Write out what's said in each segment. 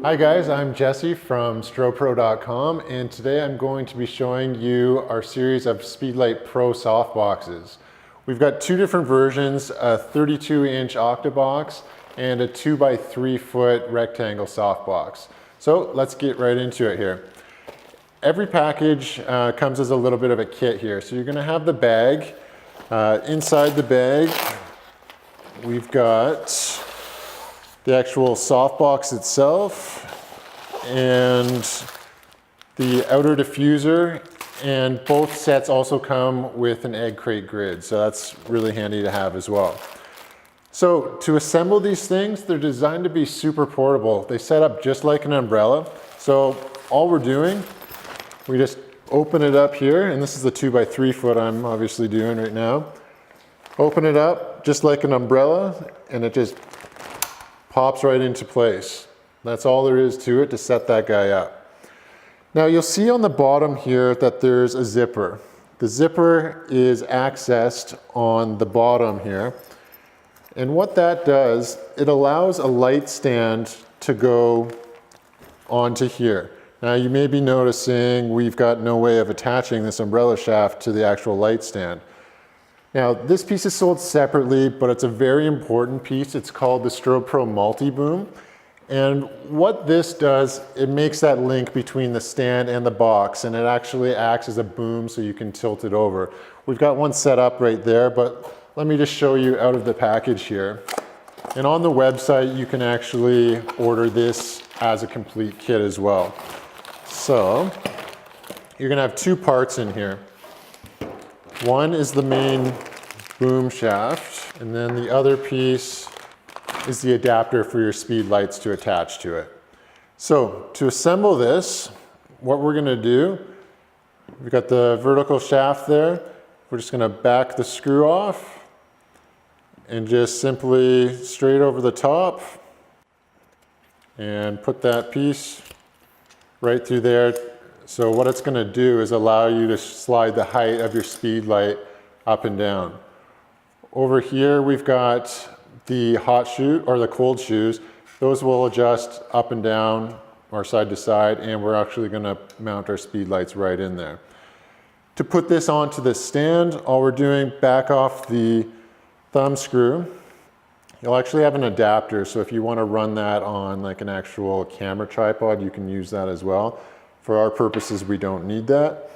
Hi guys, I'm Jesse from Strobepro.com, and today I'm going to be showing you our series of Speedlite Pro Softboxes. We've got two different versions, a 32-inch Octabox and a 2x3 foot rectangle softbox. So let's get right into it here. Every package comes as a little bit of a kit here. So you're going to have the bag. Inside the bag, we've got the actual softbox itself and the outer diffuser, and both sets also come with an egg crate grid, so that's really handy to have as well. So to assemble these things, they're designed to be super portable. They set up just like an umbrella. So all we're doing, we just open it up here, and this is the 2x3 foot I'm obviously doing right now. Open it up just like an umbrella, and it just pops right into place. That's all there is to it to set that guy up. Now you'll see on the bottom here that there's a zipper. The zipper is accessed on the bottom here. And what that does, it allows a light stand to go onto here. Now you may be noticing we've got no way of attaching this umbrella shaft to the actual light stand. Now this piece is sold separately, but it's a very important piece. It's called the Strobepro Multi-Boom. And what this does, it makes that link between the stand and the box, and it actually acts as a boom so you can tilt it over. We've got one set up right there, but let me just show you out of the package here. And on the website, you can actually order this as a complete kit as well. So you're gonna have two parts in here. One is the main boom shaft, and then the other piece is the adapter for your speed lights to attach to it. So to assemble this, what we're gonna do, we've got the vertical shaft there. We're just gonna back the screw off and just simply straight over the top and put that piece right through there. So what it's going to do is allow you to slide the height of your speed light up and down. Over here we've got the hot shoe or the cold shoes. Those will adjust up and down or side to side, and we're actually going to mount our speed lights right in there. To put this onto the stand, all we're doing, back off the thumb screw. You'll actually have an adapter, so if you want to run that on like an actual camera tripod, you can use that as well. For our purposes, we don't need that.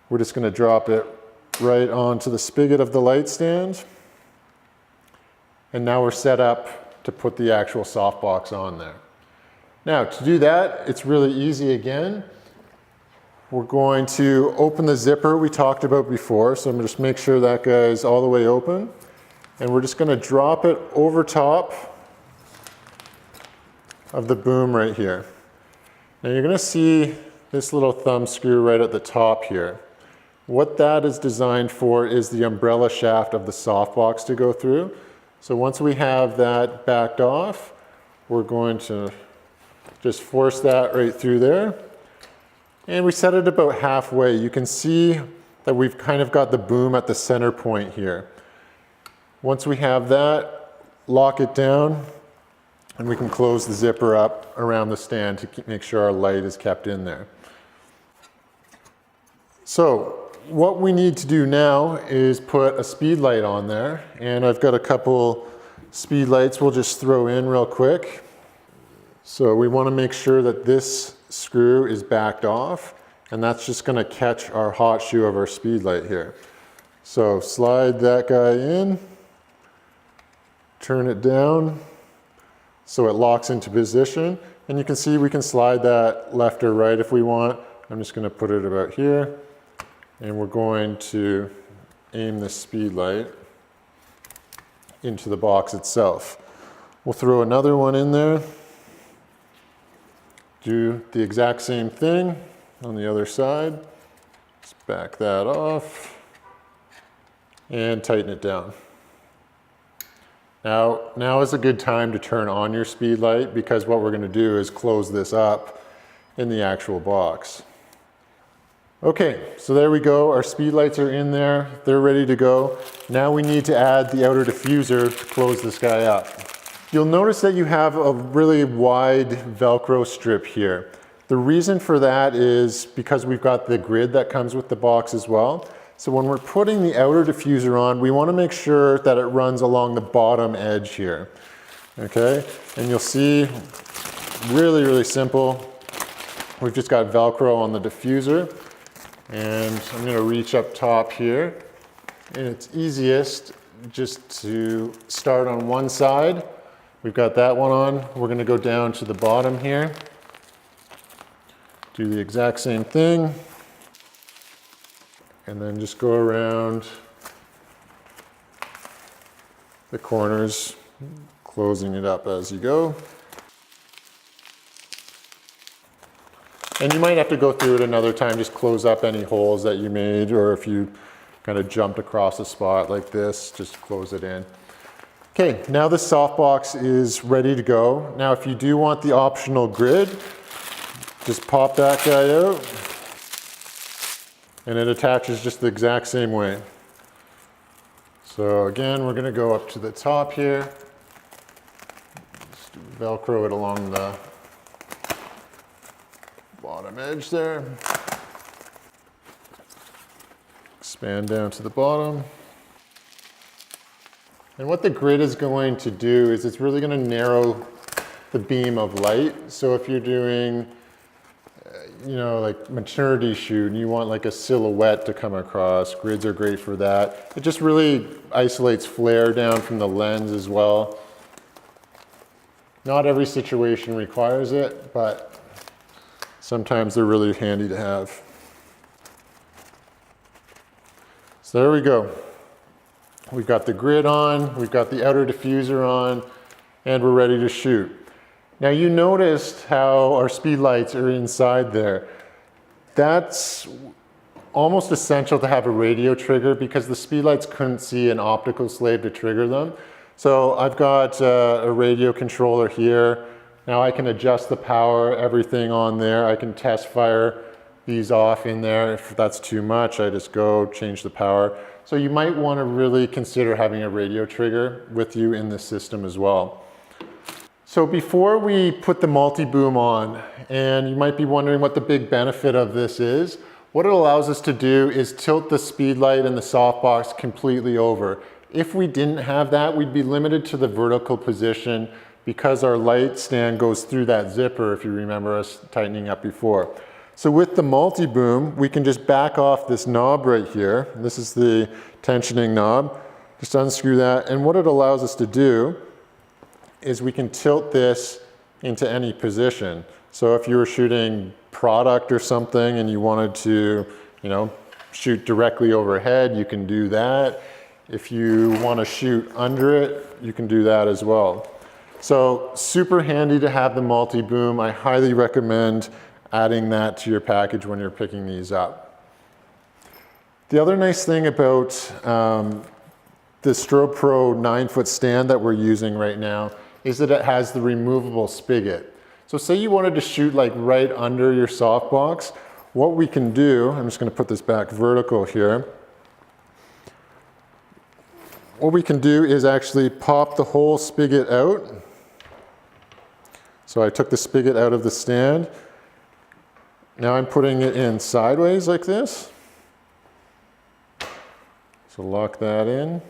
We're just going to drop it right onto the spigot of the light stand. And now we're set up to put the actual softbox on there. Now to do that, it's really easy again. We're going to open the zipper we talked about before. So I'm going to just make sure that guy's all the way open. And we're just going to drop it over top of the boom right here. Now you're going to see this little thumb screw right at the top here. What that is designed for is the umbrella shaft of the softbox to go through. So once we have that backed off, we're going to just force that right through there. And we set it about halfway. You can see that we've kind of got the boom at the center point here. Once we have that, lock it down, and we can close the zipper up around the stand to make sure our light is kept in there. So what we need to do now is put a speed light on there, and I've got a couple speed lights we'll just throw in real quick. So we want to make sure that this screw is backed off, and that's just going to catch our hot shoe of our speed light here. So slide that guy in, turn it down so it locks into position, and you can see we can slide that left or right if we want. I'm just going to put it about here, and we're going to aim the speed light into the box itself. We'll throw another one in there, do the exact same thing on the other side, just back that off and tighten it down. Now is a good time to turn on your speed light, because what we're going to do is close this up in the actual box. Okay, so there we go. Our speed lights are in there. They're ready to go. Now we need to add the outer diffuser to close this guy up. You'll notice that you have a really wide Velcro strip here. The reason for that is because we've got the grid that comes with the box as well. So when we're putting the outer diffuser on, we want to make sure that it runs along the bottom edge here. Okay, and you'll see, really, really simple. We've just got Velcro on the diffuser, and I'm going to reach up top here. And it's easiest just to start on one side. We've got that one on. We're going to go down to the bottom here. Do the exact same thing. And then just go around the corners, closing it up as you go. And you might have to go through it another time, just close up any holes that you made, or if you kind of jumped across a spot like this, just close it in. Okay, now the softbox is ready to go. Now if you do want the optional grid, just pop that guy out, and it attaches just the exact same way. So again, we're going to go up to the top here, just Velcro it along the bottom edge there. Expand down to the bottom. And what the grid is going to do is it's really going to narrow the beam of light. So if you're doing, you know, like maternity shoot and you want like a silhouette to come across, grids are great for that. It just really isolates flare down from the lens as well. Not every situation requires it, but sometimes they're really handy to have. So there we go. We've got the grid on, we've got the outer diffuser on, and we're ready to shoot. Now you noticed how our speedlights are inside there. That's almost essential to have a radio trigger because the speedlights couldn't see an optical slave to trigger them. So I've got a radio controller here. Now I can adjust the power, everything on there. I can test fire these off in there. If that's too much, I just go change the power. So you might want to really consider having a radio trigger with you in the system as well. So before we put the multi-boom on, and you might be wondering what the big benefit of this is, what it allows us to do is tilt the Speedlite and the softbox completely over. If we didn't have that, we'd be limited to the vertical position because our light stand goes through that zipper, if you remember us tightening up before. So with the multi-boom, we can just back off this knob right here. This is the tensioning knob. Just unscrew that, and what it allows us to do is we can tilt this into any position. So if you were shooting product or something and you wanted to, you know, shoot directly overhead, you can do that. If you want to shoot under it, you can do that as well. So super handy to have the multi-boom. I highly recommend adding that to your package when you're picking these up. The other nice thing about the Strobepro 9-foot stand that we're using right now is that it has the removable spigot. So say you wanted to shoot like right under your softbox, what we can do, I'm just going to put this back vertical here. What we can do is actually pop the whole spigot out. So I took the spigot out of the stand. Now I'm putting it in sideways like this. So lock that in.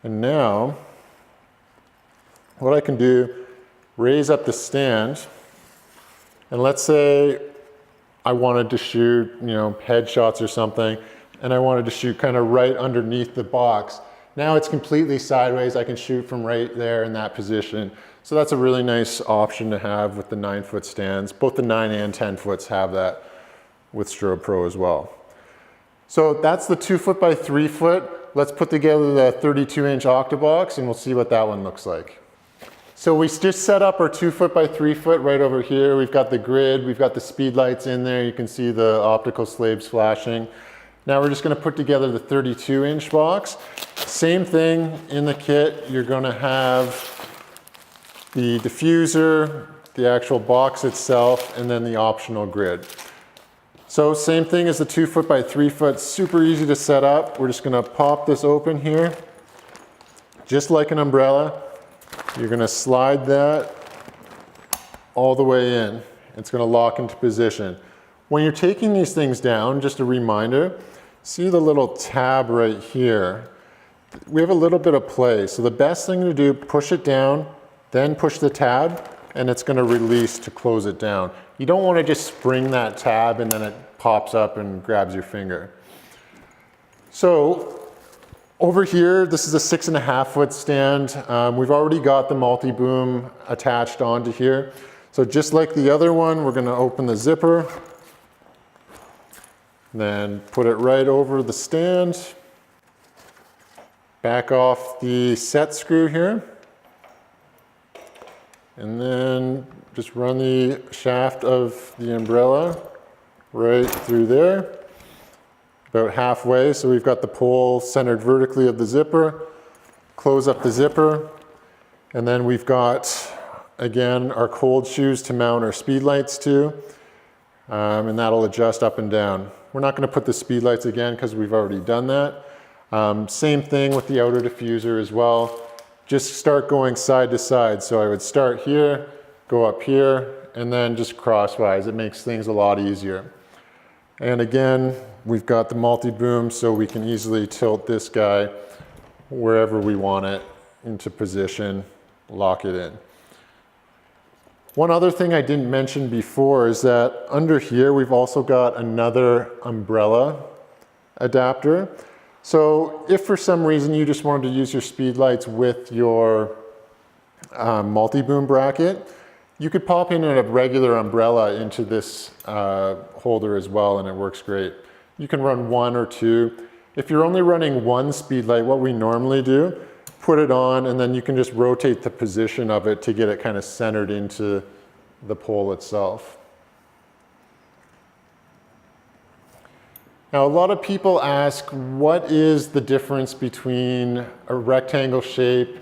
And now, what I can do, raise up the stand, and let's say I wanted to shoot, you know, headshots or something, and I wanted to shoot kind of right underneath the box. Now it's completely sideways. I can shoot from right there in that position. So that's a really nice option to have with the 9-foot stands. Both the 9 and 10 foots have that with Strobepro as well. So that's the 2-foot by 3-foot. Let's put together the 32-inch Octabox and we'll see what that one looks like. So we just set up our 2-foot by 3-foot right over here. We've got the grid, we've got the speedlights in there. You can see the optical slaves flashing. Now we're just going to put together the 32-inch box. Same thing in the kit. You're going to have the diffuser, the actual box itself, and then the optional grid. So same thing as the 2-foot by 3-foot, super easy to set up. We're just going to pop this open here, Just like an umbrella, you're gonna slide that all the way in. It's gonna lock into position. When you're taking these things down, just a reminder, see the little tab right here? We have a little bit of play. So the best thing to do, push it down, then push the tab, and it's gonna release to close it down. You don't wanna just spring that tab and then it pops up and grabs your finger. So over here, this is a 6.5 foot stand. We've already got the multi-boom attached onto here. So just like the other one, we're gonna open the zipper, then put it right over the stand, back off the set screw here, and then just run the shaft of the umbrella right through there, about halfway. So we've got the pole centered vertically of the zipper, close up the zipper, and then we've got, again, our cold shoes to mount our speedlights to, and that'll adjust up and down. We're not gonna put the speedlights again because we've already done that. Same thing with the outer diffuser as well. Just start going side to side. So I would start here, go up here, and then just crosswise. It makes things a lot easier. And again, we've got the multi-boom, so we can easily tilt this guy wherever we want it into position, lock it in. One other thing I didn't mention before is that under here, we've also got another umbrella adapter. So if for some reason you just wanted to use your speedlights with your multi-boom bracket, you could pop in a regular umbrella into this holder as well, and it works great. You can run one or two. If you're only running one speedlight, what we normally do, put it on, and then you can just rotate the position of it to get it kind of centered into the pole itself. Now, a lot of people ask, what is the difference between a rectangle shape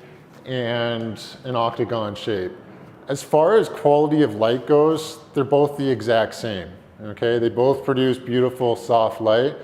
and an octagon shape? As far as quality of light goes, they're both the exact same, okay? They both produce beautiful soft light.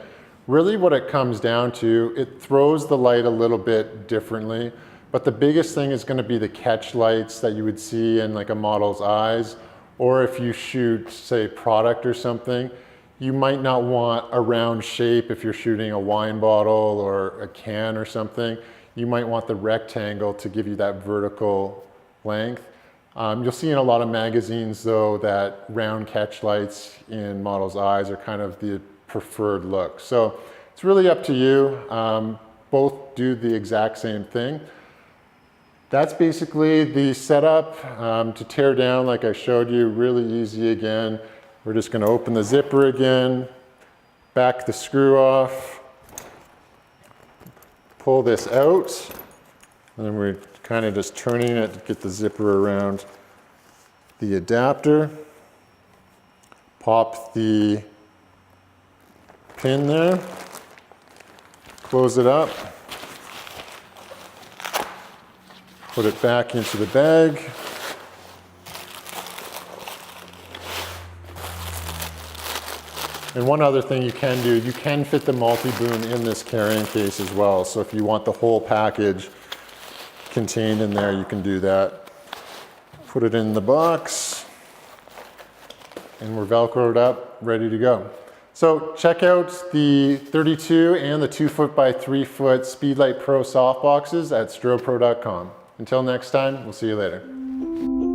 Really what it comes down to, it throws the light a little bit differently, but the biggest thing is gonna be the catch lights that you would see in like a model's eyes, or if you shoot, say, product or something, you might not want a round shape if you're shooting a wine bottle or a can or something. You might want the rectangle to give you that vertical length. You'll see in a lot of magazines though that round catch lights in models' eyes are kind of the preferred look. So it's really up to you. Both do the exact same thing. That's basically the setup. To tear down, like I showed you, really easy again. We're just gonna open the zipper again, back the screw off, pull this out, and then we're kind of just turning it to get the zipper around the adapter. Pop the pin there, close it up, put it back into the bag. And one other thing you can do, you can fit the multi-boom in this carrying case as well. So if you want the whole package contained in there, you can do that. Put it in the box, and we're Velcroed up, ready to go. So check out the 32 and the 2 foot by 3 foot Speedlite Pro Softboxes at Strobepro.com. Until next time, we'll see you later.